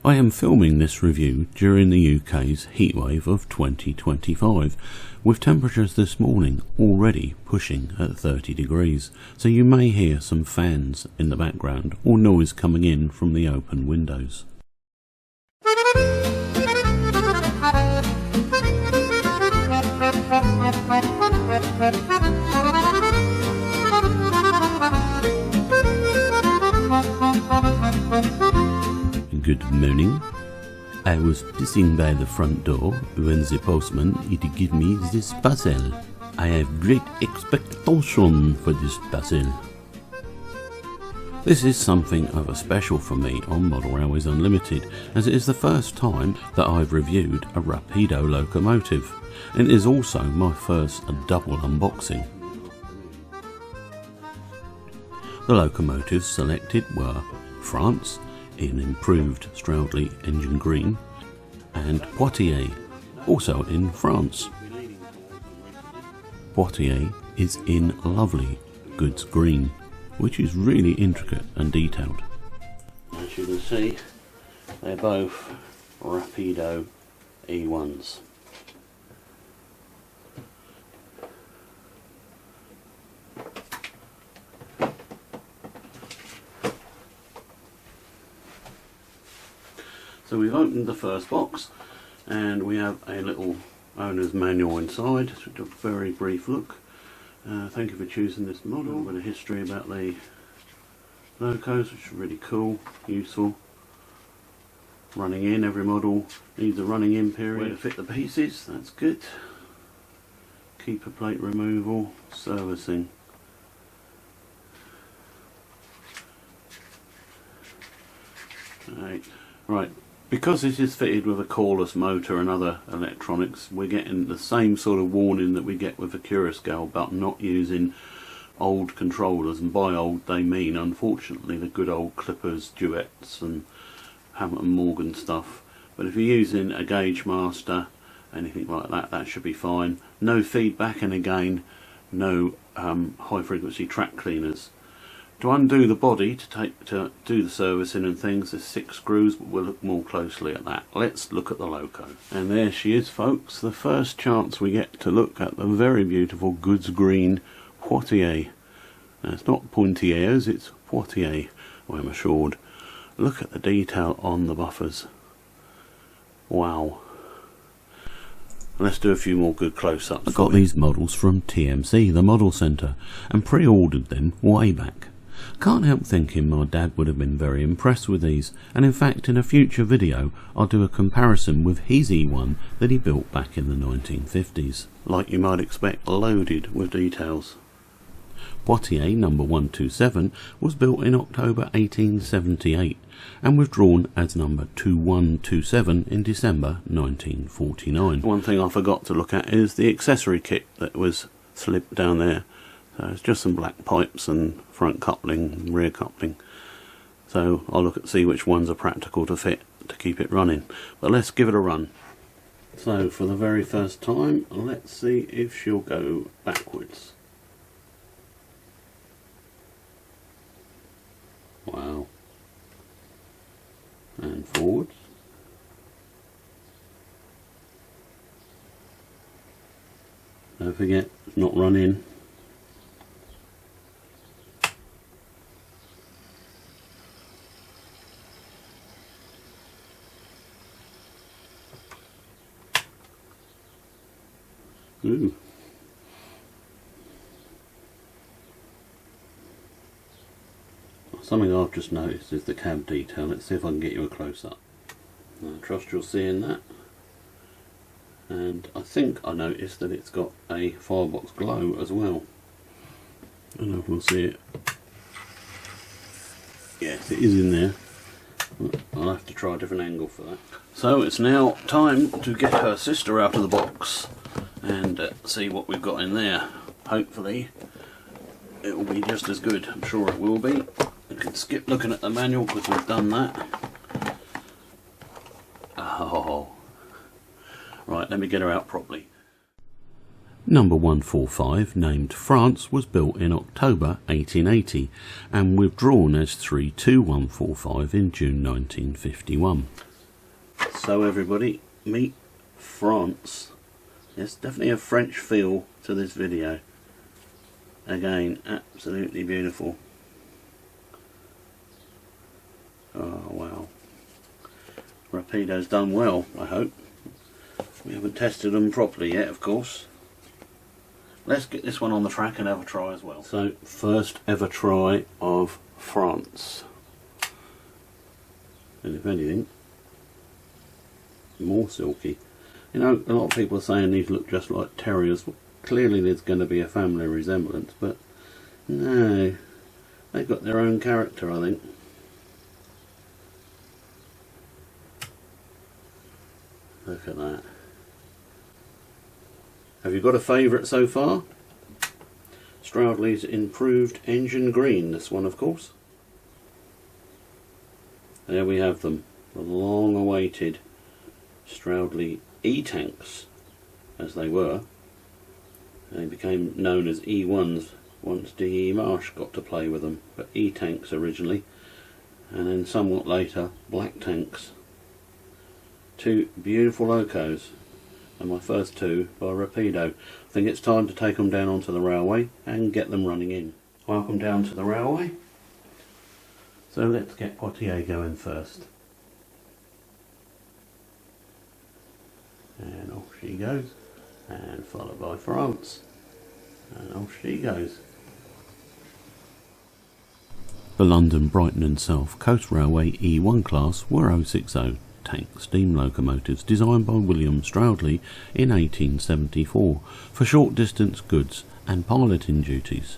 I am filming this review during the UK's heatwave of 2025, with temperatures this morning already pushing at 30 degrees, so you may hear some fans in the background or noise coming in from the open windows. Good morning. I was sitting by the front door when the postman did give me this parcel. I have great expectation for this parcel. This is something of a special for me on Model Railways Unlimited, as it is the first time that I've reviewed a Rapido locomotive, and it is also my first double unboxing. The locomotives selected were France in improved Stroudley engine green, and Poitiers, also in France. Poitiers is in lovely goods green, which is really intricate and detailed. As you can see, they're both Rapido E1s. So we've opened the first box and we have a little owner's manual inside. Just a very brief look. Thank you for choosing this model. A bit of history about the locos, which is really cool, useful. Running in, every model needs a running in period. Way to fit the pieces, that's good. Keeper plate removal, servicing. Right. Because this is fitted with a coreless motor and other electronics, we're getting the same sort of warning that we get with a Curascale about not using old controllers, and by old they mean, unfortunately, the good old Clippers, Duets and Hamilton Morgan stuff. But if you're using a Gauge Master, anything like that, that should be fine. No feedback, and again, no high frequency track cleaners. To undo the body, to do the servicing and things, there's 6 screws, but we'll look more closely at that. Let's look at the loco. And there she is, folks, the first chance we get to look at the very beautiful goods green Poitiers. Now, it's not Poitiers, it's Poitiers, I'm assured. Look at the detail on the buffers. Wow. Let's do a few more good close-ups. I got these models from TMC, the model centre, and pre-ordered them way back. Can't help thinking my dad would have been very impressed with these, and in fact in a future video I'll do a comparison with his E1 that he built back in the 1950s. Like you might expect, loaded with details. Poitiers number 127 was built in October 1878 and withdrawn as number 2127 in December 1949. One thing I forgot to look at is the accessory kit that was slipped down there. So it's just some black pipes and front coupling, rear coupling. So I'll look at see which ones are practical to fit to keep it running. But let's give it a run. So for the very first time, let's see if she'll go backwards. Wow. And forwards. Don't forget, not run in. Ooh. Something I've just noticed is the cab detail. Let's see if I can get you a close-up. I trust you'll see in that. And I think I noticed that it's got a firebox glow as well. I don't know if we'll see it. Yes, it is in there. I'll have to try a different angle for that. So it's now time to get her sister out of the box and see what we've got in there. Hopefully it will be just as good. I'm sure it will be. You can skip looking at the manual because we've done that. Oh, right, let me get her out properly. Number 145, named France, was built in October 1880 and withdrawn as 32145 in June 1951. So everybody, meet France. There's definitely a French feel to this video. Again, absolutely beautiful. Oh wow. Rapido's done well, I hope. We haven't tested them properly yet, of course. Let's get this one on the track and have a try as well. So, first ever try of France. And if anything, more silky. You know, a lot of people are saying these look just like terriers. Clearly there's going to be a family resemblance, but no, they've got their own character, I think. Look at that. Have you got a favourite so far? Stroudley's improved engine green, this one of course. There we have them, the long awaited Stroudley E tanks, as they were. They became known as E1s once D.E. Marsh got to play with them, but E tanks originally, and then somewhat later black tanks. Two beautiful locos, and my first two by Rapido. I think it's time to take them down onto the railway and get them running in. Welcome down to the railway. So let's get Poitiers going first. And off she goes, and followed by France, and off she goes. The London, Brighton and South Coast Railway E1 class were 060 tank steam locomotives designed by William Stroudley in 1874 for short distance goods and piloting duties.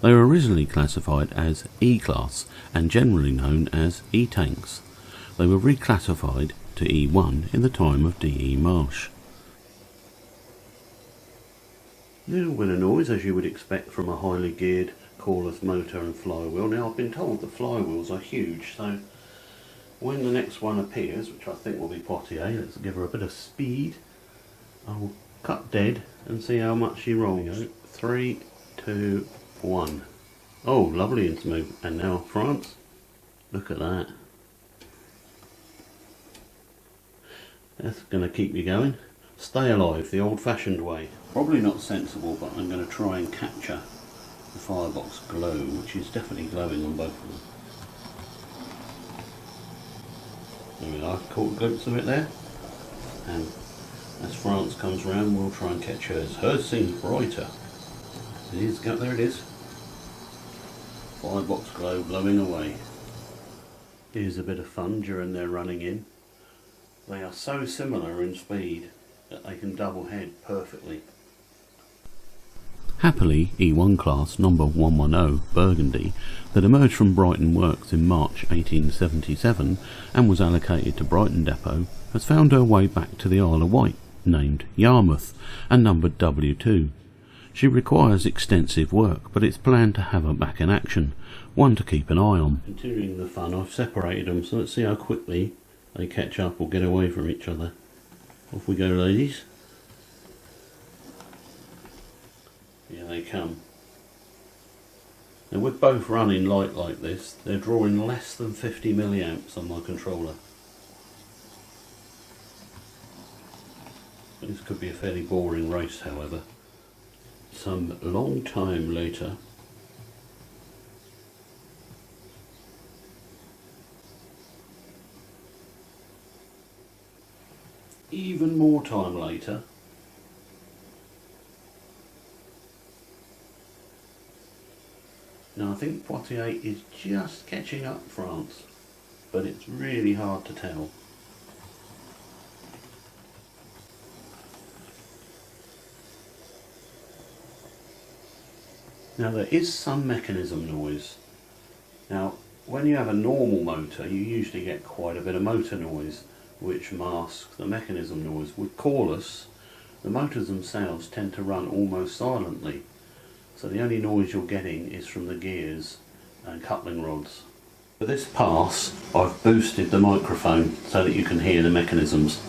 They were originally classified as E-class and generally known as E-tanks. They were reclassified to E1 in the time of D.E. Marsh. Little bit of noise, as you would expect from a highly geared coreless motor and flywheel. Now I've been told the flywheels are huge, so when the next one appears, which I think will be Poitiers, let's give her a bit of speed. I'll cut dead and see how much she rolls. 3, 2, 1. Oh, lovely and smooth. And now France. Look at that. That's going to keep you going. Stay alive the old-fashioned way. Probably not sensible, but I'm going to try and capture the firebox glow, which is definitely glowing on both of them. There we are, caught a glimpse of it there. And as France comes round, we'll try and catch hers. Hers seems brighter. It is, there it is. Firebox glow blowing away. Here's a bit of fun during their running in. They are so similar in speed that they can double head perfectly. Happily, E1 class number 110 Burgundy that emerged from Brighton Works in March 1877 and was allocated to Brighton Depot has found her way back to the Isle of Wight, named Yarmouth and numbered W2. She requires extensive work, but it's planned to have her back in action, one to keep an eye on. Continuing the fun, I've separated them, so let's see how quickly they catch up or get away from each other. Off we go, ladies. Here they come. Now with both running light like this, they're drawing less than 50 milliamps on my controller. This could be a fairly boring race, however. Some long time later. Even more time later. Now I think Poitiers is just catching up France, but it's really hard to tell. Now there is some mechanism noise. Now when you have a normal motor you usually get quite a bit of motor noise which masks the mechanism noise. With coreless, the motors themselves tend to run almost silently, so the only noise you're getting is from the gears and coupling rods. For this pass I've boosted the microphone so that you can hear the mechanisms.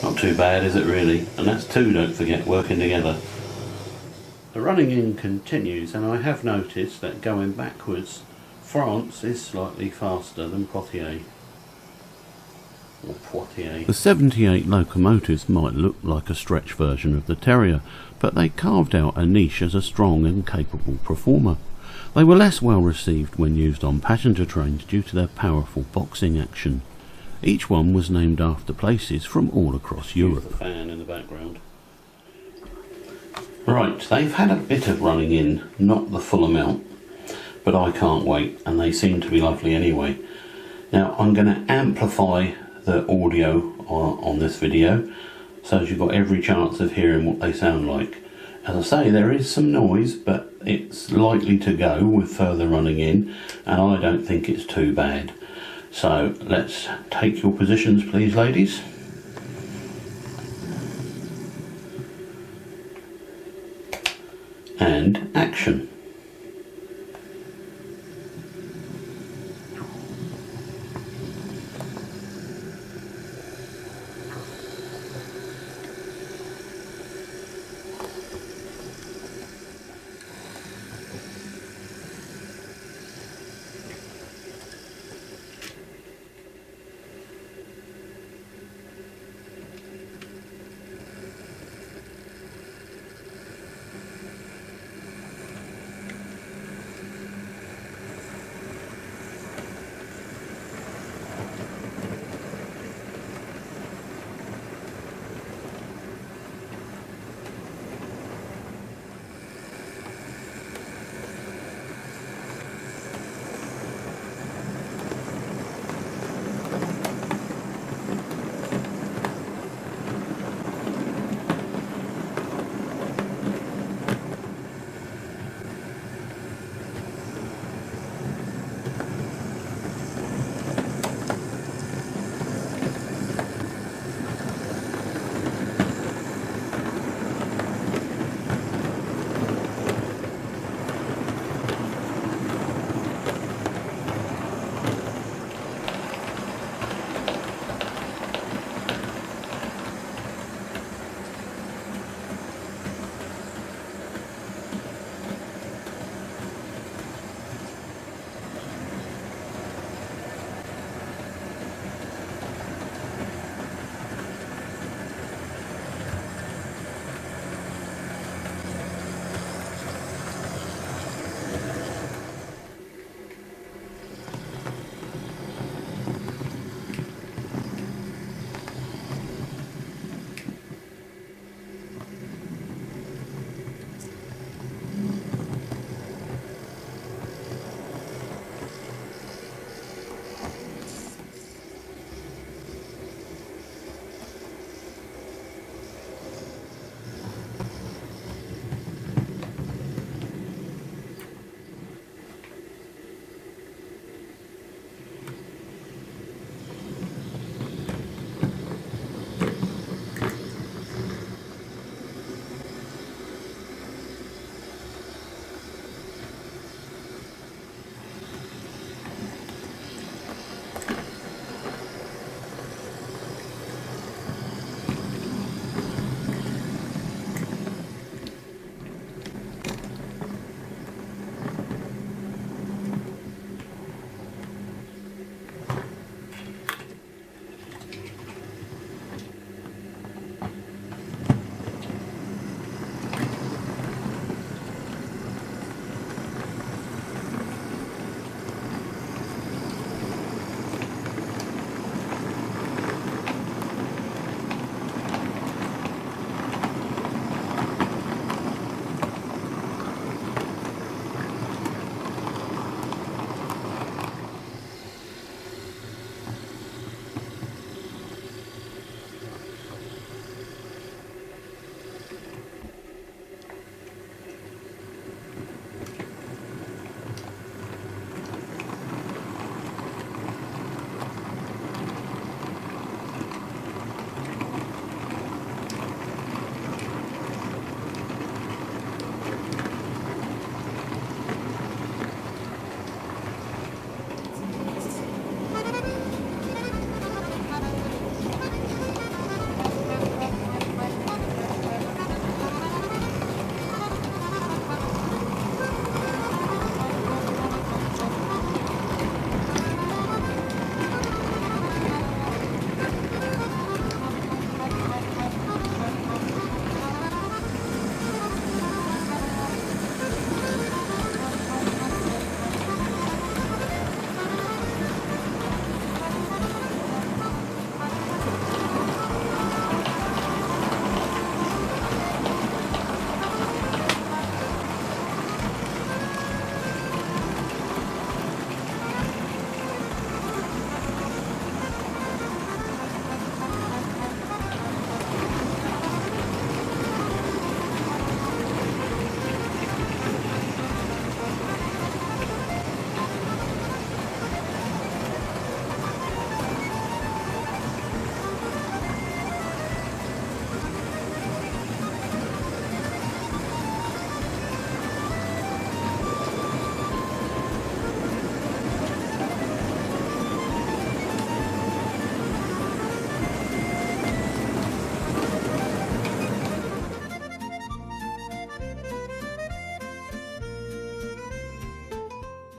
Not too bad, is it really? And that's two, don't forget, working together. The running in continues, and I have noticed that going backwards, France is slightly faster than Poitiers. The 78 locomotives might look like a stretch version of the Terrier, but they carved out a niche as a strong and capable performer. They were less well received when used on passenger trains due to their powerful boxing action. Each one was named after places from all across Europe. The fan in the background. Right, they've had a bit of running in, not the full amount, but I can't wait, and they seem to be lovely anyway. Now I'm going to amplify the audio on this video so as you've got every chance of hearing what they sound like. As I say, there is some noise, but it's likely to go with further running in, and I don't think it's too bad. So let's take your positions, please, ladies. And action.